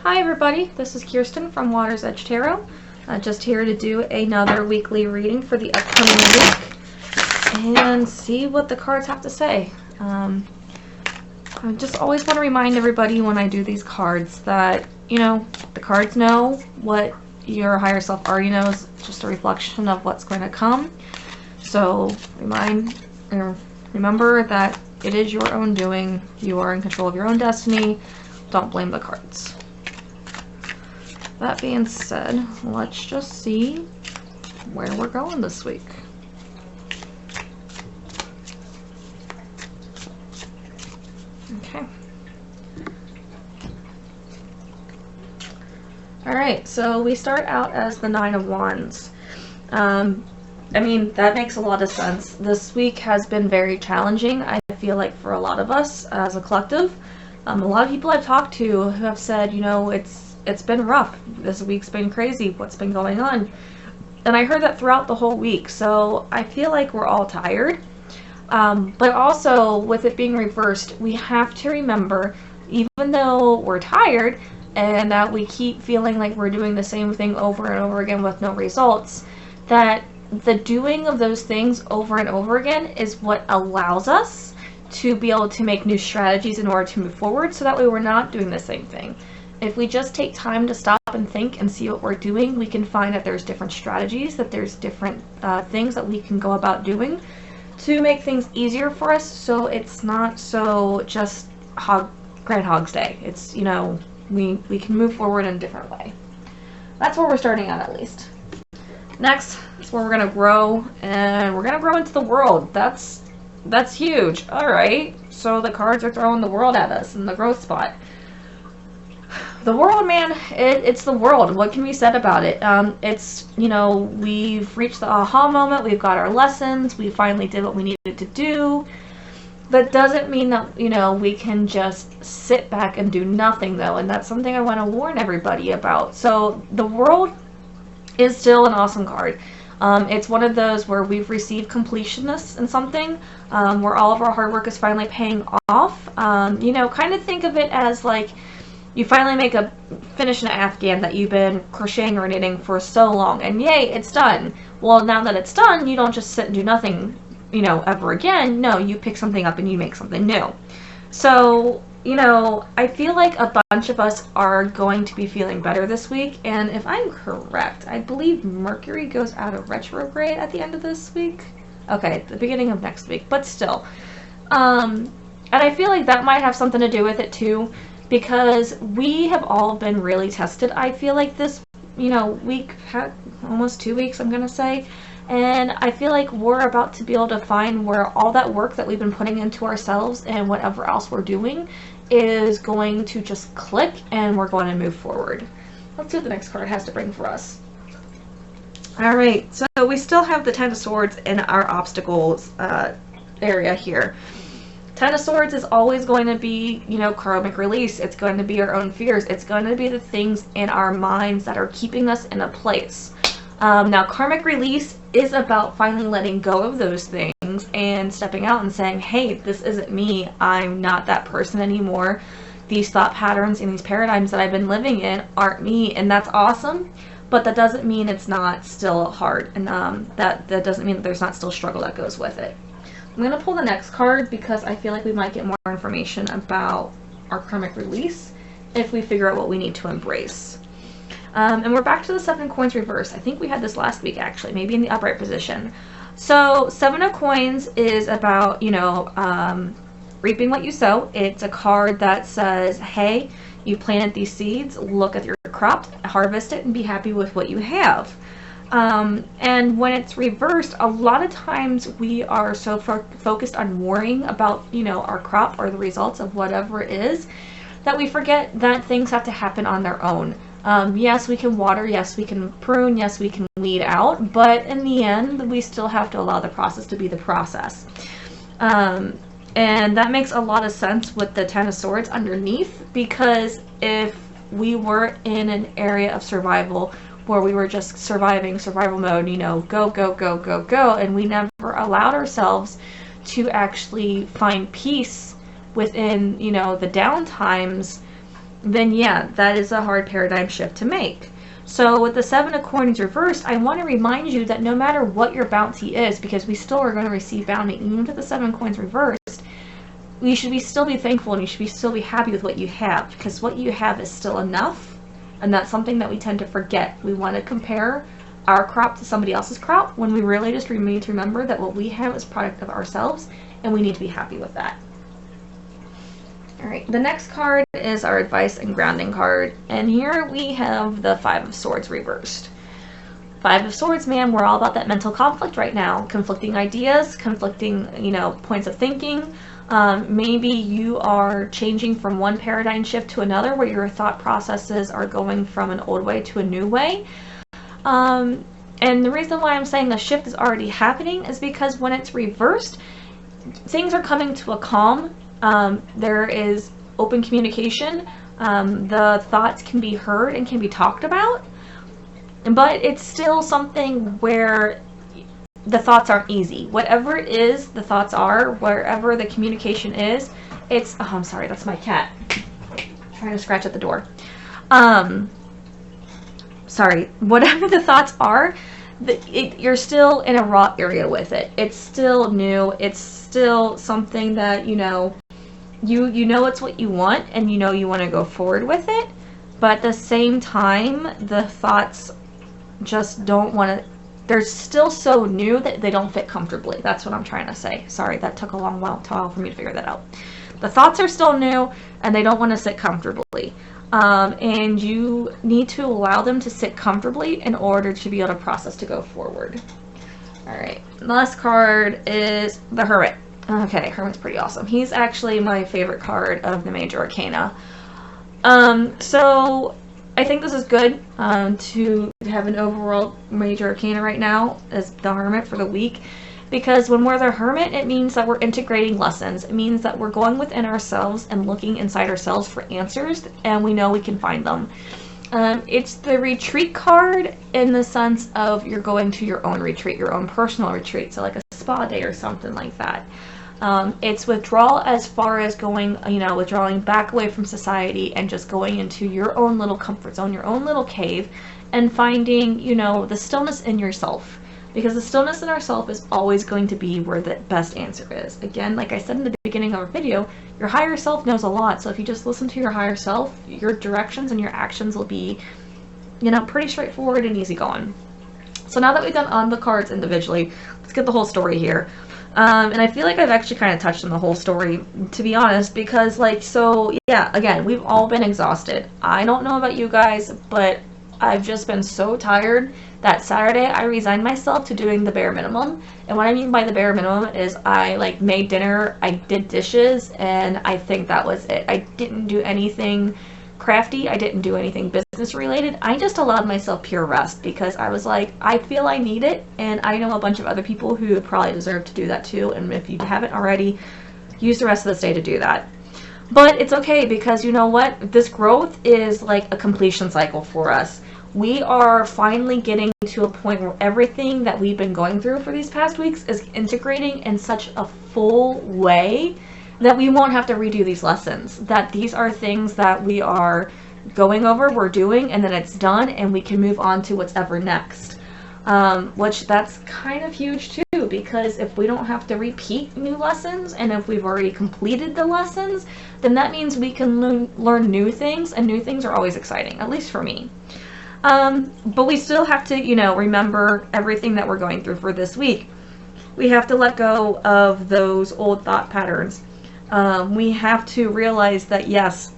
Hi everybody, this is Kirsten from Water's Edge Tarot. Just here to do another weekly reading for the upcoming week and see what the cards have to say. I just always want to remind everybody when I do these cards that, you know, the cards know what your higher self already knows, just a reflection of what's going to come. So remember that it is your own doing. You are in control of your own destiny. Don't blame the cards. That being said, let's just see where we're going this week. Okay. Alright, so we start out as the Nine of Wands. I mean, that makes a lot of sense. This week has been very challenging, I feel like, for a lot of us as a collective. A lot of people I've talked to who have said, you know, it's been rough. This week's been crazy. What's been going on? And I heard that throughout the whole week. So I feel like we're all tired. But also, with it being reversed, we have to remember, even though we're tired and that we keep feeling like we're doing the same thing over and over again with no results, that the doing of those things over and over again is what allows us to be able to make new strategies in order to move forward, so that way we're not doing the same thing. If we just take time to stop and think and see what we're doing, we can find that there's different strategies, that there's different things that we can go about doing to make things easier for us, so it's not so just Groundhog's Day. It's, you know, we can move forward in a different way. That's where we're starting at least. Next is where we're going to grow, and we're going to grow into the world. That's huge. Alright, so the cards are throwing the world at us in the growth spot. The world, man, it's the world. What can be said about it? It's, you know, we've reached the aha moment. We've got our lessons. We finally did what we needed to do. That doesn't mean that, you know, we can just sit back and do nothing, though. And that's something I want to warn everybody about. So the world is still an awesome card. It's one of those where we've received completionness in something, where all of our hard work is finally paying off. You know, kind of think of it as like you finally finish an Afghan that you've been crocheting or knitting for so long, and yay, it's done. Well, now that it's done, you don't just sit and do nothing, you know, ever again. No, you pick something up and you make something new. So, you know, I feel like a bunch of us are going to be feeling better this week, and if I'm correct, I believe Mercury goes out of retrograde at the end of this week. Okay, the beginning of next week, but still. And I feel like that might have something to do with it too, because we have all been really tested, I feel like, this, you know, week, almost 2 weeks, I'm gonna say. And I feel like we're about to be able to find where all that work that we've been putting into ourselves and whatever else we're doing is going to just click, and we're going to move forward. Let's see what the next card has to bring for us. Alright, so we still have the Ten of Swords in our obstacles area here. Ten of Swords is always going to be, you know, karmic release. It's going to be our own fears. It's going to be the things in our minds that are keeping us in a place. Now, karmic release is about finally letting go of those things and stepping out and saying, hey, this isn't me. I'm not that person anymore. These thought patterns and these paradigms that I've been living in aren't me, and that's awesome. But that doesn't mean it's not still hard, and that doesn't mean that there's not still struggle that goes with it. I'm going to pull the next card because I feel like we might get more information about our karmic release if we figure out what we need to embrace. And we're back to the Seven of Coins reverse. I think we had this last week, actually, maybe in the upright position. So Seven of Coins is about, you know, reaping what you sow. It's a card that says, hey, you planted these seeds, look at your crop, harvest it, and be happy with what you have. And when it's reversed, a lot of times we are so focused on worrying about, you know, our crop or the results of whatever it is, that we forget that things have to happen on their own. Yes, we can water, yes, we can prune, yes, we can weed out, but in the end, we still have to allow the process to be the process. And that makes a lot of sense with the Ten of Swords underneath, because if we were in an area of survival where we were just survival mode, you know, go, go, go, go, go, and we never allowed ourselves to actually find peace within, you know, the down times, then yeah, that is a hard paradigm shift to make. So with the 7 of coins reversed, I want to remind you that no matter what your bounty is, because we still are going to receive bounty even with the 7 coins reversed, you should still be thankful, and you should still be happy with what you have, because what you have is still enough. And that's something that we tend to forget. We want to compare our crop to somebody else's crop, when we really just need to remember that what we have is product of ourselves, and we need to be happy with that. Alright, the next card is our advice and grounding card, and here we have the 5 of Swords reversed. 5 of Swords, man, we're all about that mental conflict right now. Conflicting ideas, conflicting, points of thinking. Maybe you are changing from one paradigm shift to another, where your thought processes are going from an old way to a new way. And the reason why I'm saying the shift is already happening is because when it's reversed, things are coming to a calm. There is open communication. The thoughts can be heard and can be talked about, but it's still something where the thoughts aren't easy. Whatever it is, the thoughts are, wherever the communication is, it's, oh, I'm sorry, that's my cat trying to scratch at the door. Sorry, whatever the thoughts are, you're still in a raw area with it. It's still new. It's still something that, you know it's what you want, and you want to go forward with it. But at the same time, the thoughts just don't want to, they're still so new that they don't fit comfortably. That's what I'm trying to say. Sorry, that took a long while for me to figure that out. The thoughts are still new, and they don't want to sit comfortably. And you need to allow them to sit comfortably in order to be able to process to go forward. Alright, the last card is the Hermit. Okay, Hermit's pretty awesome. He's actually my favorite card of the Major Arcana. So I think this is good to have an overall Major Arcana right now as the Hermit for the week. Because when we're the Hermit, it means that we're integrating lessons. It means that we're going within ourselves and looking inside ourselves for answers, and we know we can find them. It's the retreat card in the sense of you're going to your own retreat, your own personal retreat, so like a spa day or something like that. It's withdrawal as far as going, withdrawing back away from society and just going into your own little comfort zone, your own little cave, and finding, the stillness in yourself. Because the stillness in ourselves is always going to be where the best answer is. Again, like I said in the beginning of our video, your higher self knows a lot. So if you just listen to your higher self, your directions and your actions will be, pretty straightforward and easygoing. So now that we've done on the cards individually, let's get the whole story here. And I feel like I've actually kind of touched on the whole story, to be honest, because yeah, again, we've all been exhausted. I don't know about you guys, but I've just been so tired that Saturday I resigned myself to doing the bare minimum. And what I mean by the bare minimum is I made dinner, I did dishes, and I think that was it. I didn't do anything crafty, I didn't do anything business related. I just allowed myself pure rest because I was like, I feel I need it, and I know a bunch of other people who probably deserve to do that too. And if you haven't already, use the rest of this day to do that. But it's okay, because you know what? This growth is like a completion cycle for us. We are finally getting to a point where everything that we've been going through for these past weeks is integrating in such a full way that we won't have to redo these lessons. That these are things that we are going over, we're doing, and then it's done, and we can move on to what's ever next. Which that's kind of huge too, because if we don't have to repeat new lessons, and if we've already completed the lessons, then that means we can learn new things, and new things are always exciting, at least for me. But we still have to, remember everything that we're going through for this week. We have to let go of those old thought patterns. We have to realize that, yes,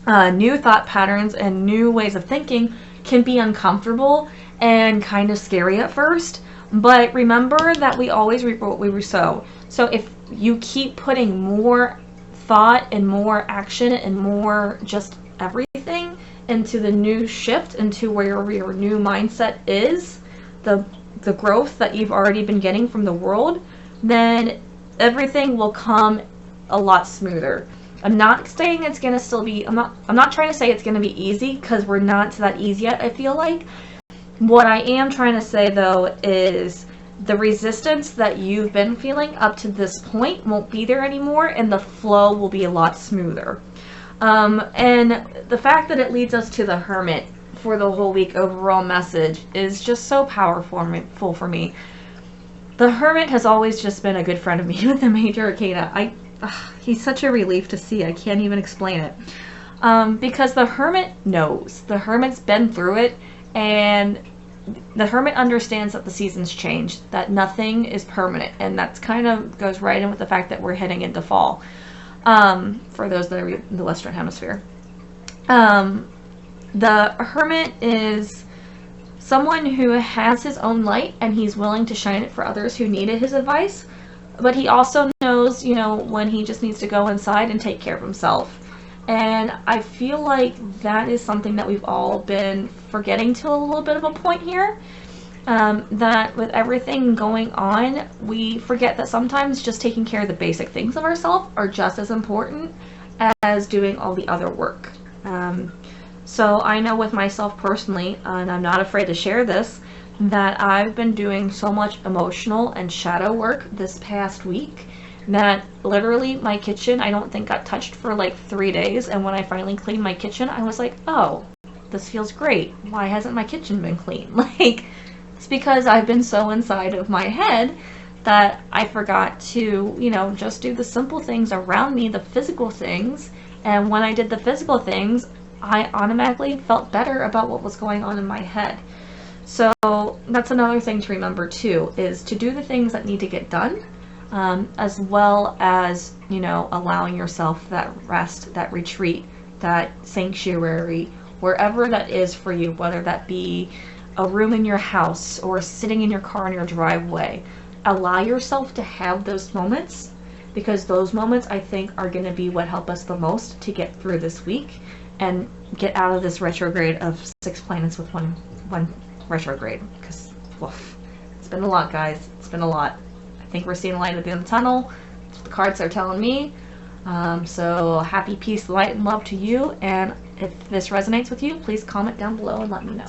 new thought patterns and new ways of thinking can be uncomfortable and kind of scary at first. But remember that we always reap what we sow. So if you keep putting more thought and more action and more just everything into the new shift, into where your new mindset is, the growth that you've already been getting from the world, then everything will come a lot smoother. I'm not saying it's gonna still be, I'm not trying to say it's gonna be easy, because we're not to that easy yet, I feel like. What I am trying to say though is the resistance that you've been feeling up to this point won't be there anymore, and the flow will be a lot smoother. And the fact that it leads us to the Hermit for the whole week overall message is just so powerful for me. The Hermit has always just been a good friend of me with the Major Arcana. He's such a relief to see. I can't even explain it. Because the Hermit knows. The Hermit's been through it, and the Hermit understands that the seasons change, that nothing is permanent, and that's kind of goes right in with the fact that we're heading into fall. For those that are in the Western Hemisphere. The Hermit is someone who has his own light, and he's willing to shine it for others who needed his advice, but he also knows, when he just needs to go inside and take care of himself. And I feel like that is something that we've all been forgetting to a little bit of a point here. That with everything going on, we forget that sometimes just taking care of the basic things of ourselves are just as important as doing all the other work. So I know with myself personally, and I'm not afraid to share this, that I've been doing so much emotional and shadow work this past week that literally my kitchen, I don't think got touched for like 3 days. And when I finally cleaned my kitchen, I was like, oh, this feels great. Why hasn't my kitchen been clean? It's because I've been so inside of my head that I forgot to, just do the simple things around me, the physical things. And when I did the physical things, I automatically felt better about what was going on in my head. So that's another thing to remember too, is to do the things that need to get done, as well as, allowing yourself that rest, that retreat, that sanctuary, wherever that is for you, whether that be a room in your house or sitting in your car in your driveway. Allow yourself to have those moments, because those moments, I think, are going to be what help us the most to get through this week and get out of this retrograde of 6 planets with one retrograde. Because, it's been a lot, guys. It's been a lot. I think we're seeing light at the end of the tunnel. That's what the cards are telling me. So happy, peace, light, and love to you. And if this resonates with you, please comment down below and let me know.